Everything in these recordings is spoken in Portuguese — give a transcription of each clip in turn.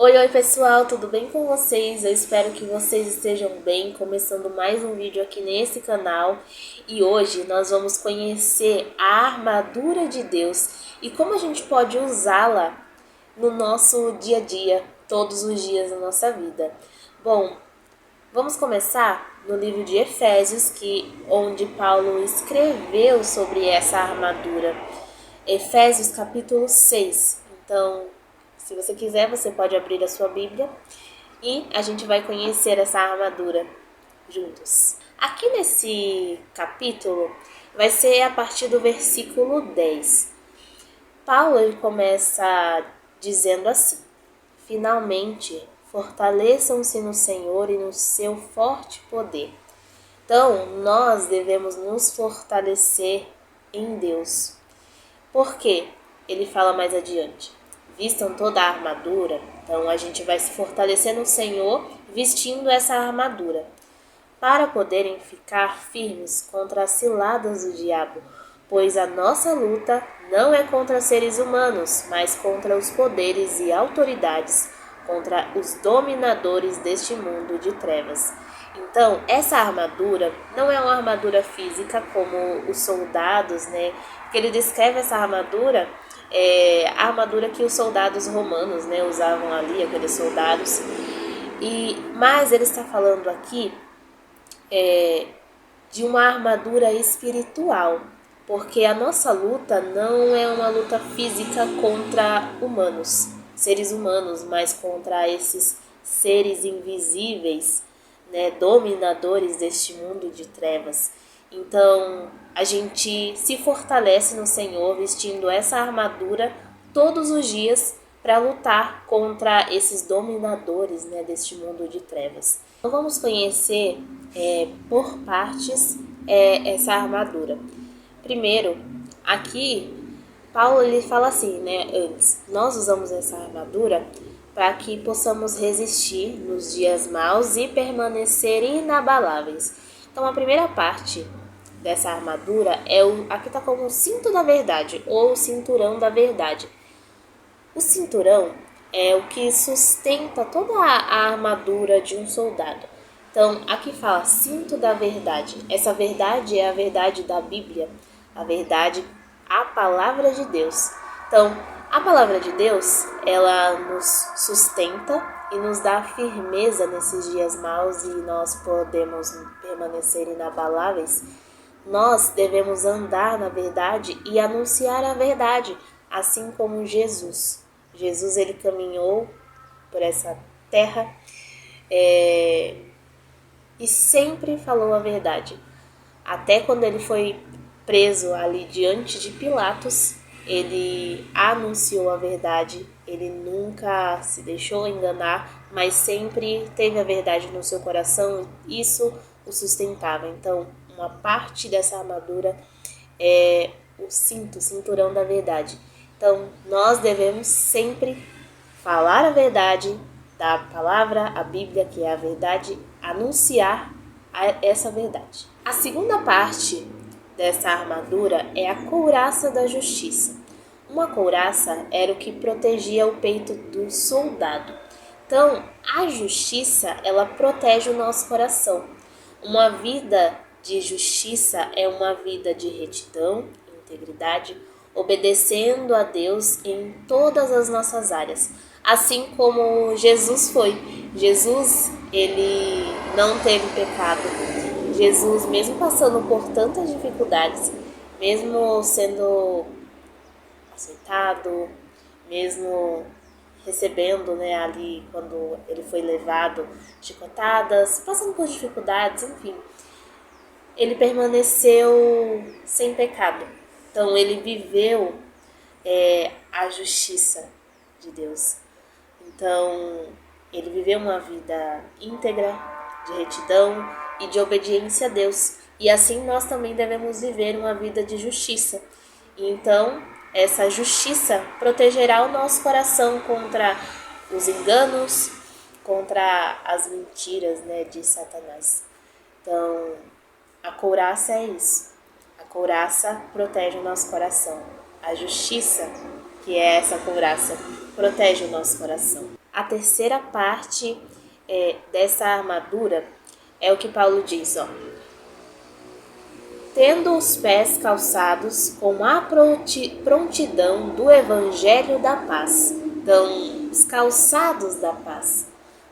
Oi pessoal, tudo bem com vocês? Eu espero que vocês estejam bem, começando mais um vídeo aqui nesse canal. E hoje nós vamos conhecer a armadura de Deus e como a gente pode usá-la no nosso dia a dia, todos os dias da nossa vida. Bom, vamos começar no livro de Efésios, onde Paulo escreveu sobre essa armadura. Efésios capítulo 6. Então, se você quiser, você pode abrir a sua Bíblia e a gente vai conhecer essa armadura juntos. Aqui nesse capítulo vai ser a partir do versículo 10. Paulo ele começa dizendo assim: finalmente, fortaleçam-se no Senhor e no seu forte poder. Então, nós devemos nos fortalecer em Deus. Por quê? Ele fala mais adiante: vistam toda a armadura. Então a gente vai se fortalecer no Senhor vestindo essa armadura, para poderem ficar firmes contra as ciladas do diabo, pois a nossa luta não é contra seres humanos, mas contra os poderes e autoridades, contra os dominadores deste mundo de trevas. Então, essa armadura não é uma armadura física como os soldados, né? Que ele descreve essa armadura, a armadura que os soldados romanos, né, usavam ali, aqueles soldados. Mas ele está falando aqui de uma armadura espiritual, porque a nossa luta não é uma luta física contra humanos, seres humanos, mas contra esses seres invisíveis, né, dominadores deste mundo de trevas. Então, a gente se fortalece no Senhor vestindo essa armadura todos os dias para lutar contra esses dominadores, né, deste mundo de trevas. Então, vamos conhecer por partes essa armadura. Primeiro, aqui, Paulo ele fala assim, né, antes, nós usamos essa armadura para que possamos resistir nos dias maus e permanecer inabaláveis. Então, a primeira parte dessa armadura aqui está como o cinto da verdade, ou o cinturão da verdade. O cinturão é o que sustenta toda a armadura de um soldado. Então, aqui fala cinto da verdade. Essa verdade é a verdade da Bíblia, a verdade, a palavra de Deus. Então, a palavra de Deus, ela nos sustenta e nos dá firmeza nesses dias maus e nós podemos permanecer inabaláveis. Nós devemos andar na verdade e anunciar a verdade, assim como Jesus. Jesus, ele caminhou por essa terra e sempre falou a verdade. Até quando ele foi preso ali diante de Pilatos, ele anunciou a verdade, ele nunca se deixou enganar, mas sempre teve a verdade no seu coração, isso o sustentava. Então, uma parte dessa armadura é o cinturão da verdade. Então, nós devemos sempre falar a verdade da palavra, a Bíblia, que é a verdade, anunciar essa verdade. A segunda parte dessa armadura é a couraça da justiça. Uma couraça era o que protegia o peito do soldado. Então, a justiça, ela protege o nosso coração. Uma vida de justiça é uma vida de retidão, integridade, obedecendo a Deus em todas as nossas áreas. Assim como Jesus foi. Jesus, ele não teve pecado. Jesus, mesmo passando por tantas dificuldades, mesmo sendo açoitado, mesmo recebendo, né, ali quando ele foi levado, chicotadas, passando por dificuldades, enfim, ele permaneceu sem pecado. Então ele viveu a justiça de Deus. Então ele viveu uma vida íntegra, de retidão e de obediência a Deus. E assim nós também devemos viver uma vida de justiça. E então essa justiça protegerá o nosso coração contra os enganos, contra as mentiras, né, de Satanás. Então, a couraça é isso. A couraça protege o nosso coração. A justiça, que é essa couraça, protege o nosso coração. a terceira parte dessa armadura é o que Paulo diz, ó. Tendo os pés calçados com a prontidão do Evangelho da paz. Então, os calçados da paz.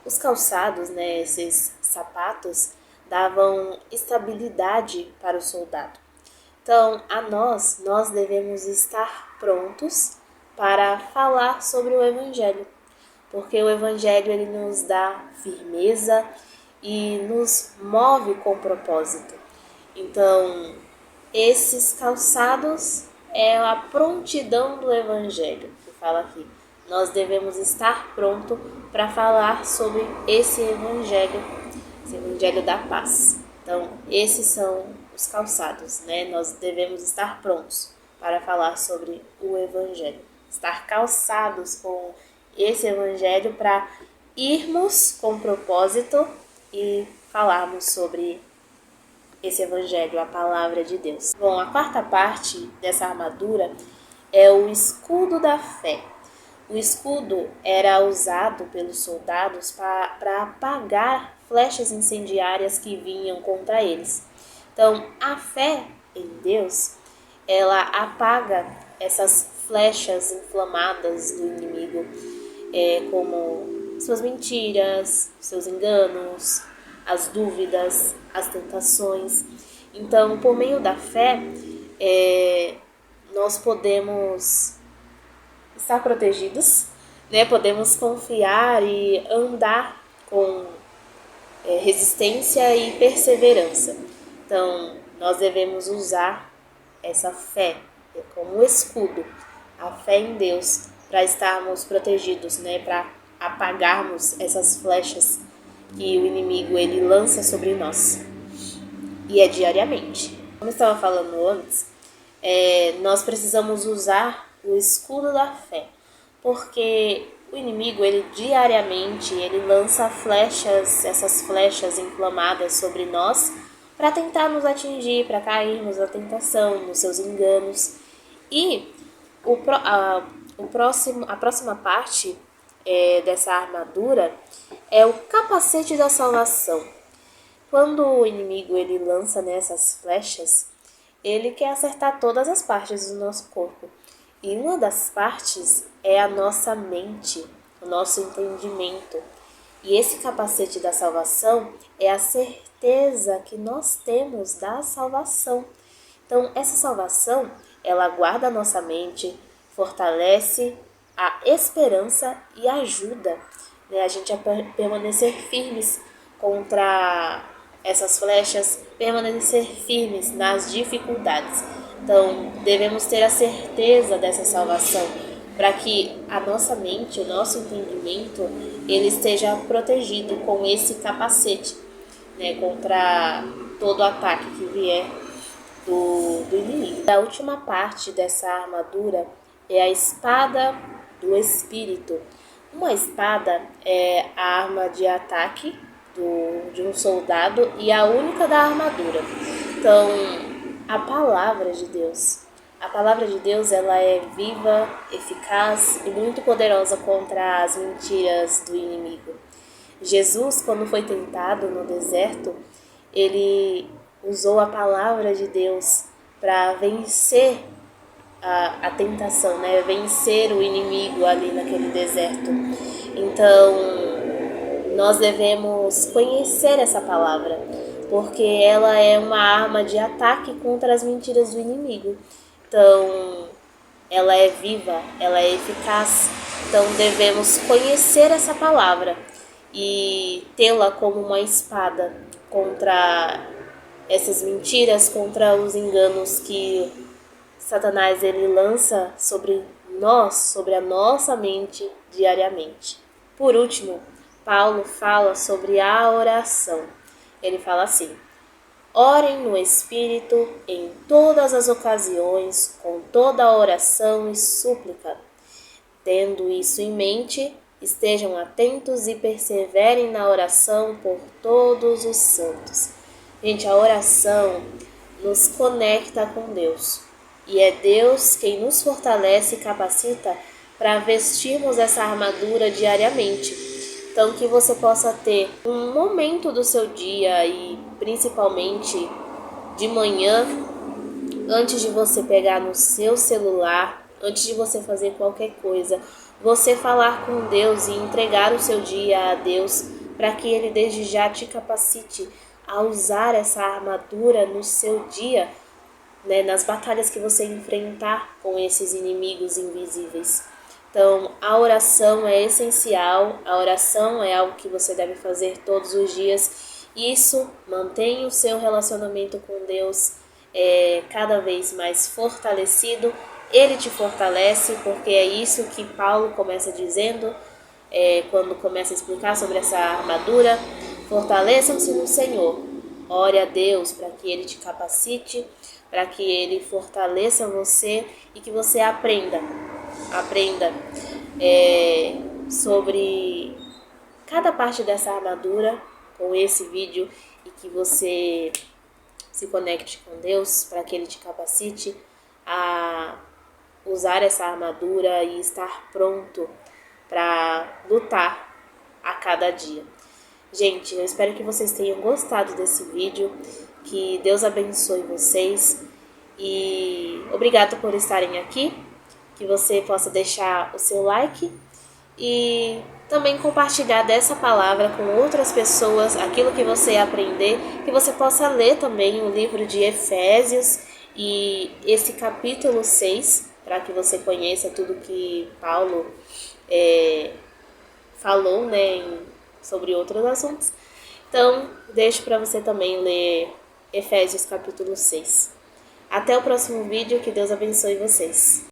Os calçados, né, esses sapatos, davam estabilidade para o soldado. Então, nós devemos estar prontos para falar sobre o Evangelho, porque o Evangelho ele nos dá firmeza e nos move com propósito. Então, esses calçados é a prontidão do Evangelho, que fala aqui. Nós devemos estar prontos para falar sobre esse Evangelho da paz. Então, esses são os calçados, né? Nós devemos estar prontos para falar sobre o Evangelho. Estar calçados com esse Evangelho para irmos com propósito e falarmos sobre esse Evangelho, a palavra de Deus. Bom, a quarta parte dessa armadura é o escudo da fé. O escudo era usado pelos soldados para apagar flechas incendiárias que vinham contra eles. Então, a fé em Deus, ela apaga essas flechas inflamadas do inimigo, como suas mentiras, seus enganos, as dúvidas, as tentações. Então, por meio da fé, nós podemos estar protegidos, né? Podemos confiar e andar com resistência e perseverança. Então, nós devemos usar essa fé como escudo, a fé em Deus, para estarmos protegidos, né? Para apagarmos essas flechas que o inimigo ele lança sobre nós. E é diariamente. Como eu estava falando antes, nós precisamos usar o escudo da fé, porque o inimigo ele diariamente ele lança flechas, essas flechas inflamadas sobre nós para tentar nos atingir, para cairmos na tentação, nos seus enganos. E a próxima parte dessa armadura é o capacete da salvação. Quando o inimigo ele lança nessas flechas, ele quer acertar todas as partes do nosso corpo. E uma das partes é a nossa mente, o nosso entendimento. E esse capacete da salvação é a certeza que nós temos da salvação. Então, essa salvação, ela guarda a nossa mente, fortalece a esperança e ajuda, né, a gente a permanecer firmes contra essas flechas, permanecer firmes nas dificuldades. Então, devemos ter a certeza dessa salvação, para que a nossa mente, o nosso entendimento, ele esteja protegido com esse capacete, né, contra todo ataque que vier do inimigo. A última parte dessa armadura é a espada do Espírito. Uma espada é a arma de ataque de um soldado e a única da armadura. Então, a palavra de Deus ela é viva, eficaz e muito poderosa contra as mentiras do inimigo. Jesus, quando foi tentado no deserto, ele usou a palavra de Deus para vencer a tentação, né? Vencer o inimigo ali naquele deserto. Então, nós devemos conhecer essa palavra, porque ela é uma arma de ataque contra as mentiras do inimigo. Então, ela é viva, ela é eficaz. Então, devemos conhecer essa palavra e tê-la como uma espada contra essas mentiras, contra os enganos que Satanás ele lança sobre nós, sobre a nossa mente diariamente. Por último, Paulo fala sobre a oração. Ele fala assim: orem no Espírito em todas as ocasiões, com toda a oração e súplica. Tendo isso em mente, estejam atentos e perseverem na oração por todos os santos. Gente, a oração nos conecta com Deus. E é Deus quem nos fortalece e capacita para vestirmos essa armadura diariamente. Então, que você possa ter um momento do seu dia e principalmente de manhã, antes de você pegar no seu celular, antes de você fazer qualquer coisa, você falar com Deus e entregar o seu dia a Deus, para que Ele desde já te capacite a usar essa armadura no seu dia, né, nas batalhas que você enfrentar com esses inimigos invisíveis. Então, a oração é essencial, a oração é algo que você deve fazer todos os dias. Isso mantém o seu relacionamento com Deus cada vez mais fortalecido. Ele te fortalece, porque é isso que Paulo começa dizendo, quando começa a explicar sobre essa armadura. Fortaleçam-se no Senhor. Ore a Deus para que Ele te capacite, para que Ele fortaleça você e que você aprenda sobre cada parte dessa armadura com esse vídeo e que você se conecte com Deus para que Ele te capacite a usar essa armadura e estar pronto para lutar a cada dia. Gente, eu espero que vocês tenham gostado desse vídeo, que Deus abençoe vocês e obrigado por estarem aqui, que você possa deixar o seu like e também compartilhar dessa palavra com outras pessoas, aquilo que você aprender, que você possa ler também o livro de Efésios e esse capítulo 6, para que você conheça tudo que Paulo falou, né, sobre outros assuntos. Então, deixo para você também ler Efésios capítulo 6. Até o próximo vídeo, que Deus abençoe vocês.